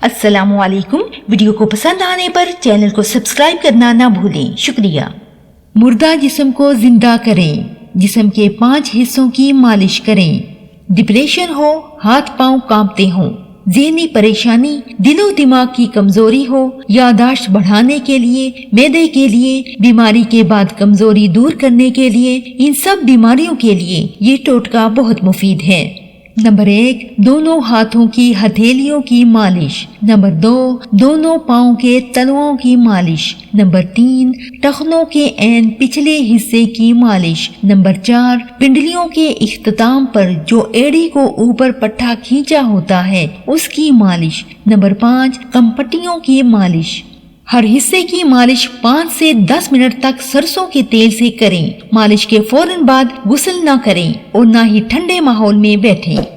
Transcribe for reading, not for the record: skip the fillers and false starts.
अस्सलाम वालेकुम। वीडियो को पसंद आने पर चैनल को सब्सक्राइब करना ना भूलें, शुक्रिया। मुर्दा जिस्म को जिंदा करें। जिस्म के 5 हिस्सों की मालिश करें। डिप्रेशन हो, हाथ पांव कांपते हों, ज़हनी परेशानी, दिलो दिमाग की कमजोरी हो, यादाश्त बढ़ाने के लिए, मैदे के लिए, बीमारी के बाद कमजोरी दूर करने के लिए, इन सब बीमारियों के लिए ये टोटका बहुत मुफीद है। नंबर 1, दोनों हाथों की हथेलियों की मालिश। नंबर 2, दोनों पाँव के तलुओं की मालिश। नंबर 3, टखनों के ऐन पिछले हिस्से की मालिश। नंबर 4, पिंडलियों के इख्तिताम पर जो एड़ी को ऊपर पट्टा खींचा होता है उसकी मालिश। नंबर 5, कमपट्टियों की मालिश। हर हिस्से की मालिश 5 से 10 मिनट तक सरसों के तेल से करें। मालिश के फौरन बाद गुस्ल न करें और न ही ठंडे माहौल में बैठें।